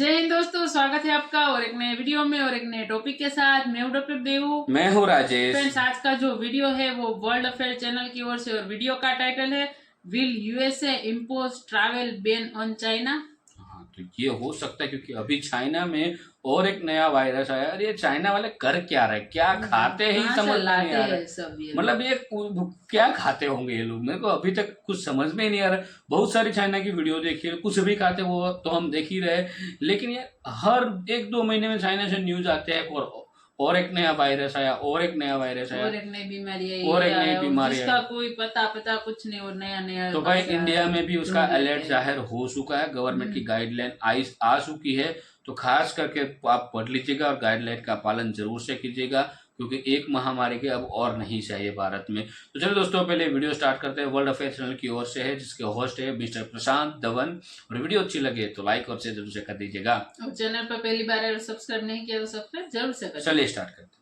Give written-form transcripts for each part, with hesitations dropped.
जय हिंद दोस्तों, स्वागत है आपका और एक नए वीडियो में और एक नए टॉपिक के साथ। मैं हूं डॉक्टर देवू। मैं हूं राजेश। फ्रेंड्स, आज का जो वीडियो है वो वर्ल्ड अफेयर चैनल की ओर से और वीडियो का टाइटल है will USA impose travel ban on China. हाँ, तो ये हो सकता है क्योंकि अभी चाइना में और एक नया वायरस आया। अरे ये चाइना वाले कर क्या रहे, क्या खाते ही समझ में नहीं आ रहा। मतलब ये क्या खाते होंगे ये लोग, मेरे को अभी तक कुछ समझ में ही नहीं आ रहा। बहुत सारी चाइना की वीडियो देखी है, कुछ भी खाते वो तो हम देख ही रहे, लेकिन ये हर 1-2 महीने में चाइना से न्यूज आते हैं और एक नया वायरस आया, और एक नया वायरस आया, और एक नई बीमारी आई, और एक नई बीमारी जिसका कोई पता कुछ नहीं और नया तो भाई इंडिया में भी उसका अलर्ट जाहिर हो चुका है। गवर्नमेंट की गाइडलाइन आ चुकी है, तो खास करके आप पढ़ लीजिएगा और गाइडलाइन का पालन जरूर से कीजिएगा, क्योंकि एक महामारी के अब और नहीं चाहिए भारत में। तो चलो दोस्तों, पहले वीडियो स्टार्ट करते हैं। वर्ल्ड अफेयर चैनल की ओर से है, जिसके होस्ट है मिस्टर प्रशांत धवन। और वीडियो अच्छी लगे तो लाइक और शेयर जरूर से कर दीजिएगा। और चैनल पर पहली बार अगर सब्सक्राइब नहीं किया तो सब्सक्राइब जरूर से करें। चलिए स्टार्ट करते हैं।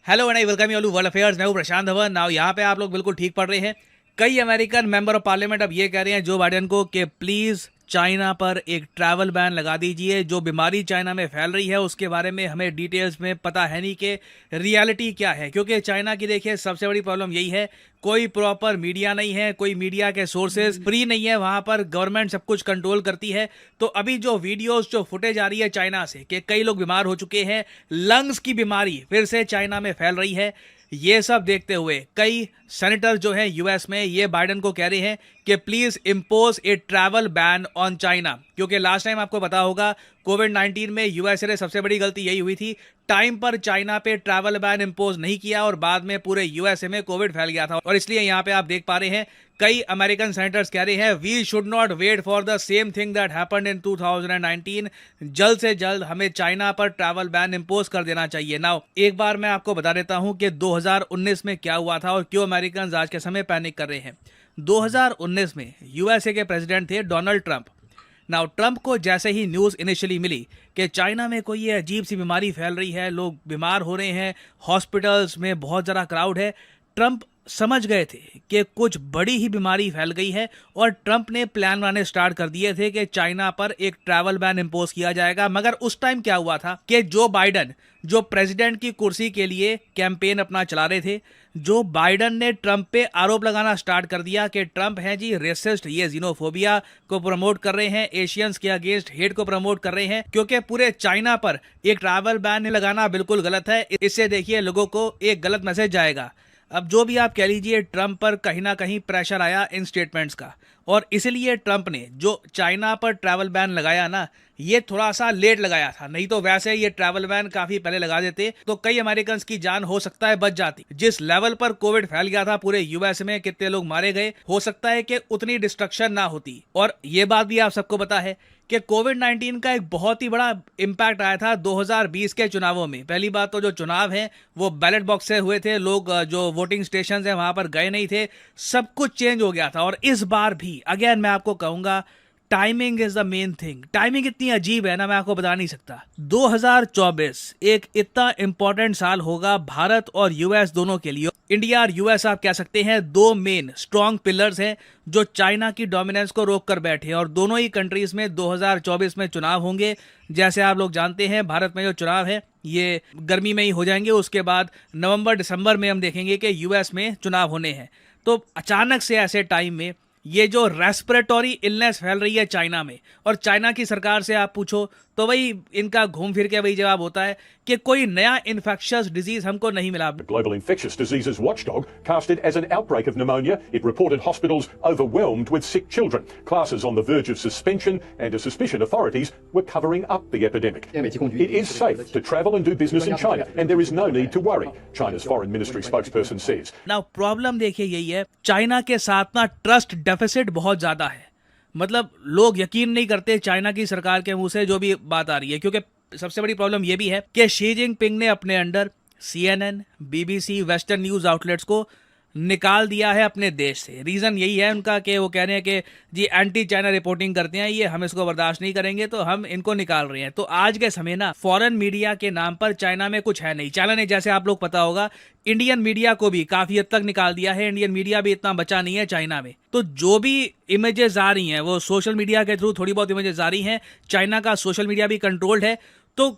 Hello and I welcome you all to world affairs. मैं हूं प्रशांत धवन। नाउ यहाँ पे आप लोग बिल्कुल ठीक पढ़ रहे हैं। कई अमेरिकन मेंबर ऑफ पार्लियामेंट अब ये कह रहे हैं जो बाइडेन को कि प्लीज चाइना पर एक ट्रैवल बैन लगा दीजिए। जो बीमारी चाइना में फैल रही है उसके बारे में हमें डिटेल्स में पता है नहीं कि रियलिटी क्या है, क्योंकि चाइना की देखिए सबसे बड़ी प्रॉब्लम यही है, कोई प्रॉपर मीडिया नहीं है, कोई मीडिया के सोर्सेज फ्री नहीं है, वहां पर गवर्नमेंट सब कुछ कंट्रोल करती है। तो अभी जो वीडियोस जो फुटेज आ रही है चाइना से कि कई लोग बीमार हो चुके हैं, लंग्स की बीमारी फिर से चाइना में फैल रही है, ये सब देखते हुए कई सेनेटर जो हैं यूएस में ये बाइडेन को कह रहे हैं कि please impose A travel ban on China. क्योंकि लास्ट टाइम आपको पता होगा कोविड-19 में यूएसए ने सबसे बड़ी गलती यही हुई थी, टाइम पर चाइना पे ट्रैवल बैन इंपोज नहीं किया और बाद में पूरे यूएसए में कोविड फैल गया था। और इसलिए यहाँ पे आप देख पा रहे हैं कई अमेरिकन सेनेटर्स कह रहे हैं we should not wait for the same thing that happened in 2019। जल्द से जल्द हमें चाइना पर ट्रैवल बैन इंपोज कर देना चाहिए। नाउ एक बार मैं आपको बता देता हूं कि 2019 में क्या हुआ था और क्यों अमेरिकन आज के समय पैनिक कर रहे हैं। 2019 में यूएसए के प्रेसिडेंट थे डोनाल्ड ट्रंप। नाउ ट्रंप को जैसे ही न्यूज़ इनिशियली मिली कि चाइना में कोई ये अजीब सी बीमारी फैल रही है, लोग बीमार हो रहे हैं, हॉस्पिटल्स में बहुत ज़्यादा क्राउड है, ट्रंप समझ गए थे कि कुछ बड़ी ही बीमारी फैल गई है और ट्रंप ने प्लान बनाने स्टार्ट कर दिए थे कि चाइना पर एक ट्रैवल बैन इंपोज किया जाएगा। मगर उस टाइम क्या हुआ था कि जो बाइडेन जो प्रेसिडेंट की कुर्सी के लिए कैंपेन अपना चला रहे थे, जो बाइडेन ने ट्रंप पे आरोप लगाना स्टार्ट कर दिया कि ट्रंप है जी रेसिस्ट, ये जीनोफोबिया को प्रमोट कर रहे हैं, एशियंस के अगेंस्ट हेट को प्रमोट कर रहे हैं, क्योंकि पूरे चाइना पर एक ट्रैवल बैन लगाना बिल्कुल गलत है। इससे देखिए लोगों को एक गलत मैसेज जाएगा। अब जो भी आप कह लीजिए, ट्रंप पर कहीं ना कहीं प्रेशर आया इन स्टेटमेंट्स का, और इसलिए ट्रंप ने जो चाइना पर ट्रैवल बैन लगाया ना, ये थोड़ा सा लेट लगाया था, नहीं तो वैसे ये ट्रैवल बैन काफी पहले लगा देते तो कई अमेरिकन की जान हो सकता है बच जाती। जिस लेवल पर कोविड फैल गया था पूरे यूएस में, कितने लोग मारे गए, हो सकता है कि उतनी डिस्ट्रक्शन ना होती। और ये बात भी आप सबको पता है कि कोविड-19 का एक बहुत ही बड़ा इम्पैक्ट आया था 2020 के चुनावों में। पहली बात तो जो चुनाव हैं वो बैलेट बॉक्स से हुए थे, लोग जो वोटिंग स्टेशन हैं वहां पर गए नहीं थे, सब कुछ चेंज हो गया था। और इस बार भी अगेन मैं आपको कहूंगा timing is the main thing. Timing इतनी अजीब है ना, मैं आपको बता नहीं सकता। 2024 एक इतना इंपॉर्टेंट साल होगा भारत और यूएस दोनों के लिए। इंडिया और यूएस आप कह सकते हैं दो मेन स्ट्रॉन्ग पिलर्स हैं जो चाइना की डोमिनेंस को रोक कर बैठे हैं। और दोनों ही कंट्रीज में 2024 में चुनाव होंगे। जैसे आप लोग जानते हैं भारत में जो चुनाव है ये गर्मी में ही हो जाएंगे, उसके बाद नवंबर दिसंबर में हम देखेंगे कि यूएस में चुनाव होने हैं। तो अचानक से ऐसे टाइम में ये जो रेस्पिरेटरी इलनेस फैल रही है चाइना में, और चाइना की सरकार से आप पूछो तो वही इनका घूम फिर के वही जवाब होता है कि कोई नया इन्फेक्शियस डिजीज हमको नहीं मिला। Global Infectious Diseases Watchdog cast it as an outbreak of pneumonia. It reported hospitals overwhelmed with sick children, classes on the verge of suspension, and a suspicion authorities were covering up the epidemic. It is safe to travel and do business in China, and there is no need to worry, China's foreign ministry spokesperson says. Now problem देखिए यही है, China के साथ ना trust deficit बहुत ज्यादा है। मतलब लोग यकीन नहीं करते चाइना की सरकार के मुंह से जो भी बात आ रही है, क्योंकि सबसे बड़ी प्रॉब्लम यह भी है कि शी जिनपिंग ने अपने under CNN, BBC, western news outlets को निकाल दिया है अपने देश से। रीज़न यही है उनका कि वो कह रहे हैं कि जी एंटी चाइना रिपोर्टिंग करते हैं ये, हम इसको बर्दाश्त नहीं करेंगे तो हम इनको निकाल रहे हैं। तो आज के समय ना फॉरेन मीडिया के नाम पर चाइना में कुछ है नहीं। चाइना ने, जैसे आप लोग पता होगा, इंडियन मीडिया को भी काफ़ी हद तक निकाल दिया है। इंडियन मीडिया भी इतना बचा नहीं है चाइना में। तो जो भी इमेजेस आ रही हैं वो सोशल मीडिया के थ्रू थोड़ी बहुत इमेजेस आ रही हैं। चाइना का सोशल मीडिया भी कंट्रोल्ड है। तो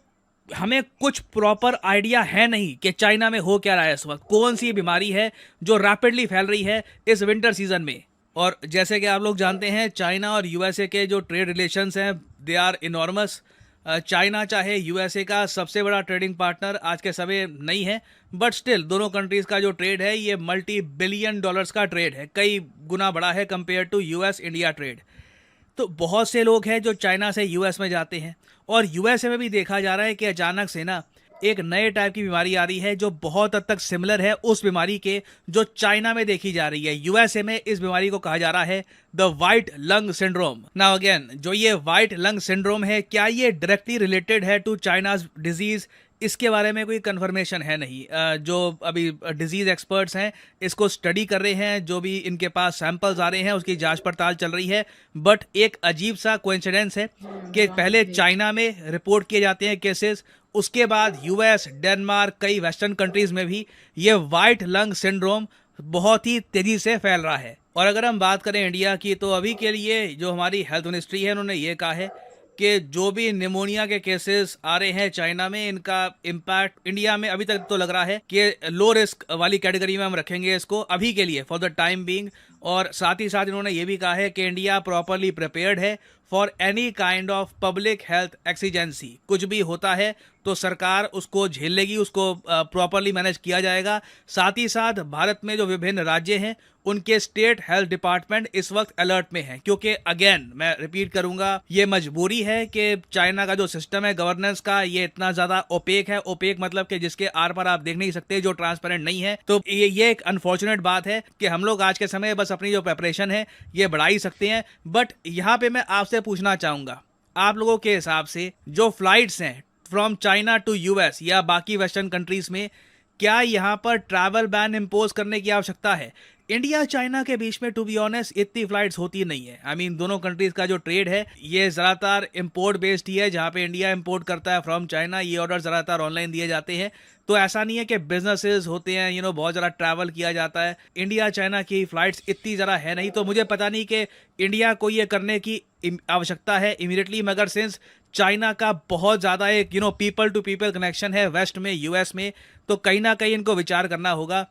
हमें कुछ प्रॉपर आइडिया है नहीं कि चाइना में हो क्या रहा है इस वक्त, कौन सी बीमारी है जो रैपिडली फैल रही है इस विंटर सीजन में। और जैसे कि आप लोग जानते हैं चाइना और यूएसए के जो ट्रेड रिलेशंस हैं दे आर इनॉर्मस। चाइना चाहे यूएसए का सबसे बड़ा ट्रेडिंग पार्टनर आज के समय नहीं है, बट स्टिल दोनों कंट्रीज का जो ट्रेड है ये मल्टी बिलियन डॉलर्स का ट्रेड है, कई गुना बड़ा है compare to US India trade. तो बहुत से लोग हैं जो चाइना से यूएस में जाते हैं और यूएसए में भी देखा जा रहा है कि अचानक से ना एक नए टाइप की बीमारी आ रही है जो बहुत हद तक सिमिलर है उस बीमारी के जो चाइना में देखी जा रही है। यूएसए में इस बीमारी को कहा जा रहा है the white lung syndrome. Now again, जो ये वाइट लंग सिंड्रोम है, क्या ये डायरेक्टली रिलेटेड है टू चाइनाज डिजीज, इसके बारे में कोई कंफर्मेशन है नहीं। जो अभी डिजीज़ एक्सपर्ट्स हैं इसको स्टडी कर रहे हैं, जो भी इनके पास सैंपल्स आ रहे हैं उसकी जांच पड़ताल चल रही है। बट एक अजीब सा कोइंसिडेंस है कि पहले चाइना में रिपोर्ट किए जाते हैं केसेस, उसके बाद यूएस, डेनमार्क, कई वेस्टर्न कंट्रीज़ में भी ये वाइट लंग सिंड्रोम बहुत ही तेज़ी से फैल रहा है। और अगर हम बात करें इंडिया की, तो अभी के लिए जो हमारी हेल्थ मिनिस्ट्री है उन्होंने ये कहा है कि जो भी निमोनिया के केसेस आ रहे हैं चाइना में, इनका इम्पैक्ट इंडिया में अभी तक तो लग रहा है कि लो रिस्क वाली कैटेगरी में हम रखेंगे इसको अभी के लिए, फॉर द टाइम बीइंग। और साथ ही साथ इन्होंने ये भी कहा है कि इंडिया प्रॉपरली प्रिपेयर्ड है for any kind of public health exigency. कुछ भी होता है तो सरकार उसको झेल लेगी, उसको प्रॉपरली मैनेज किया जाएगा। साथ ही साथ भारत में जो विभिन्न राज्य हैं उनके स्टेट हेल्थ डिपार्टमेंट इस वक्त अलर्ट में हैं, क्योंकि अगेन मैं रिपीट करूंगा, ये मजबूरी है कि चाइना का जो सिस्टम है गवर्नेंस का ये इतना ज़्यादा ओपेक है। ओपेक मतलब कि जिसके आर पर आप देख नहीं सकते, जो ट्रांसपेरेंट नहीं है। तो ये एक अनफॉर्चुनेट बात है कि हम लोग आज के समय बस अपनी जो प्रेपरेशन है ये बढ़ा ही सकते हैं। बट यहाँ पे मैं आपसे पूछना चाहूँगा, आप लोगों के हिसाब से जो फ्लाइट्स हैं फ्रॉम चाइना टू यूएस या बाकी वेस्टर्न कंट्रीज में, क्या यहाँ पर ट्रैवल बैन इम्पोज करने की आवश्यकता है? इंडिया चाइना के बीच में टू बी ऑनेस्ट इतनी फ्लाइट्स होती नहीं है। आई मीन दोनों कंट्रीज का जो ट्रेड है ये ज़्यादातर इंपोर्ट बेस्ड ही है। जहाँ पे इंडिया इंपोर्ट करता है फ्रॉम चाइना, ये ऑर्डर ज़्यादातर ऑनलाइन दिए जाते हैं। तो ऐसा नहीं है कि बिजनेसेस होते हैं, बहुत ज़्यादा ट्रैवल किया जाता है। इंडिया चाइना की फ़्लाइट्स इतनी ज़्यादा है नहीं, तो मुझे पता नहीं कि इंडिया को ये करने की आवश्यकता है इमीडिएटली। मगर सिंस चाइना का बहुत ज़्यादा एक पीपल टू पीपल कनेक्शन है वेस्ट में, यूएस में, तो कहीं ना कहीं इनको विचार करना होगा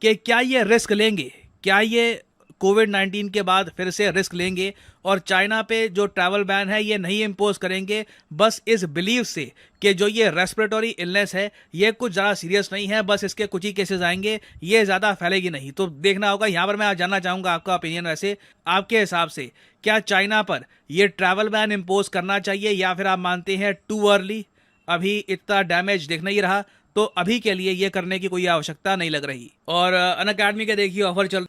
कि क्या ये रिस्क लेंगे, क्या ये कोविड-19 के बाद फिर से रिस्क लेंगे और चाइना पे जो ट्रैवल बैन है ये नहीं इम्पोज करेंगे, बस इस बिलीव से कि जो ये रेस्पिरेटरी इलनेस है ये कुछ ज़्यादा सीरियस नहीं है, बस इसके कुछ ही केसेस आएंगे, ये ज़्यादा फैलेगी नहीं। तो देखना होगा। यहाँ पर मैं आज जानना चाहूँगा आपका ओपिनियन। वैसे आपके हिसाब से क्या चाइना पर ये ट्रैवल बैन इम्पोज करना चाहिए, या फिर आप मानते हैं टू अर्ली, अभी इतना डैमेज दिख नहीं रहा, तो अभी के लिए ये करने की कोई आवश्यकता नहीं लग रही? और अनअकैडमी के देखिए ऑफर चल।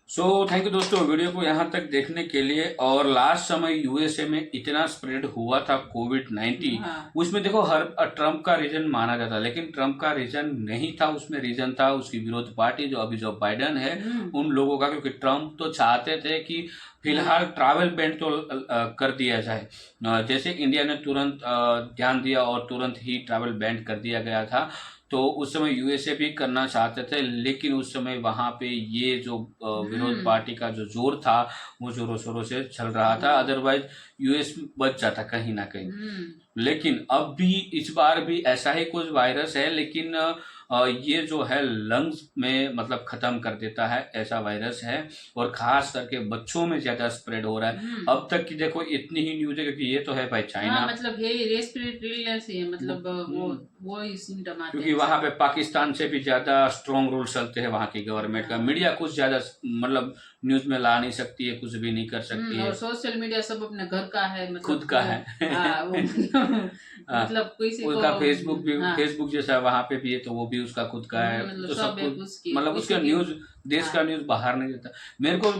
सो थैंक यू दोस्तों वीडियो को यहाँ तक देखने के लिए। और लास्ट समय यूएसए में इतना स्प्रेड हुआ था कोविड-19, उसमें देखो हर ट्रम्प का रीजन माना जाता, लेकिन ट्रम्प का रीजन नहीं था, उसमें रीजन था उसकी विरोध पार्टी जो अभी जो बाइडेन है उन लोगों का। क्योंकि ट्रम्प तो चाहते थे कि फिलहाल ट्रैवल बैन तो कर दिया जाए, जैसे इंडिया ने तुरंत ध्यान दिया और तुरंत ही ट्रैवल बैन कर दिया गया था। तो उस समय यूएसए भी करना चाहते थे, लेकिन उस समय वहाँ पे ये जो विरोध पार्टी का जो जोर था वो जोरों शोरों से चल रहा था, अदरवाइज यूएस बच जाता कहीं ना कहीं। लेकिन अब भी इस बार भी ऐसा ही कुछ वायरस है, लेकिन ये जो है लंग्स में मतलब खत्म कर देता है, ऐसा वायरस है। और खास करके बच्चों में ज्यादा स्प्रेड हो रहा है। अब तक की देखो इतनी ही न्यूज है, क्योंकि ये तो है भाई चाइना, मतलब ये रेस्पिरेटरी इलनेस है, मतलब वो ही सिम्टम आते हैं। क्योंकि वहाँ पे पाकिस्तान से भी ज्यादा स्ट्रॉन्ग रूल चलते हैं वहाँ की गवर्नमेंट का। मीडिया कुछ ज्यादा मतलब न्यूज में ला नहीं सकती है, कुछ भी नहीं कर सकती है। और सोशल मीडिया सब अपने घर का है, मतलब खुद का है। मतलब किसी को उसका फेसबुक भी फेसबुक जैसा वहाँ पे भी है, तो वो भी उसका खुद का है। मतलब तो सब सब मतलब उसका न्यूज देश का न्यूज बाहर नहीं देता।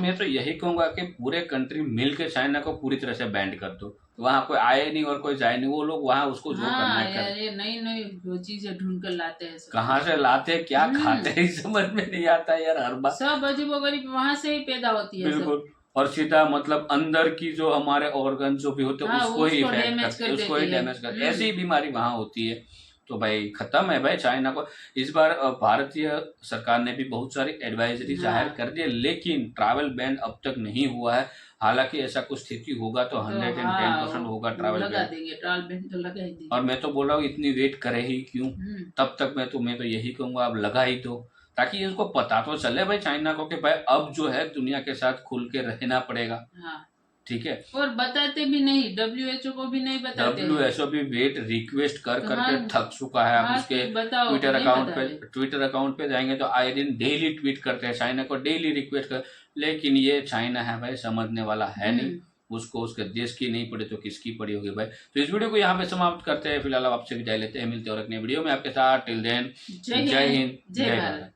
मैं तो यही कहूंगा कि पूरे कंट्री मिल के चाइना को पूरी तरह से बैंड कर दो, वहां कोई आए नहीं और कोई जाए नहीं, वो लोग वहां उसको जो करना हाँ है यार, करे। ये नई नई वो चीजें ढूंढ कर लाते हैं सब। कहाँ से लाते हैं, क्या खाते हैं, समझ में नहीं आता यार हर बार। सब अजीबोगरीब वहां से ही पैदा होती है सब। बिल्कुल, और सीधा मतलब अंदर की जो हमारे ऑर्गन जो भी होते हैं हाँ, उसको ही उसको इफेक्ट डैमेज करते कर हैं, उसको ही देती है। डैमेज करते हैं। ऐसी ही बीमारी वहां होती है। तो भाई खत्म है भाई चाइना को। इस बार भारतीय सरकार ने भी बहुत सारी एडवाइजरी जाहिर कर दी है, लेकिन ट्रैवल बैन अब तक नहीं हुआ है। हालांकि ऐसा कुछ स्थिति होगा तो 110% होगा ट्रैवल लगा बैन। देंगे, ट्रैवल बैन तो लगा ही देंगे। और मैं तो बोल रहा हूँ इतनी वेट करे ही क्यों, तब तक मैं तो यही कहूंगा अब लगा ही दो, ताकि इनको पता तो चले भाई चाइना को कि भाई अब जो है दुनिया के साथ खुल के रहना पड़ेगा। हाँ, ठीक है। और बताते भी नहीं, WHO को भी नहीं बताते हैं। WHO भी वेट रिक्वेस्ट कर तो करके हाँ, थक चुका है। अब हाँ, उसके तो बताओ, ट्विटर नहीं अकाउंट बता पे जाएंगे तो आए दिन डेली ट्वीट करते हैं, चाइना को डेली रिक्वेस्ट कर। लेकिन ये चाइना है भाई, समझने वाला है नहीं। उसको उसके देश की नहीं पड़ी तो किसकी पड़ी होगी भाई। तो इस वीडियो को यहाँ पे समाप्त करते हैं। फिलहाल आपसे विदाई लेते हैं, मिलते हैं और एक नई वीडियो में आपके साथ। टिल देन, जय हिंद, जय भारत।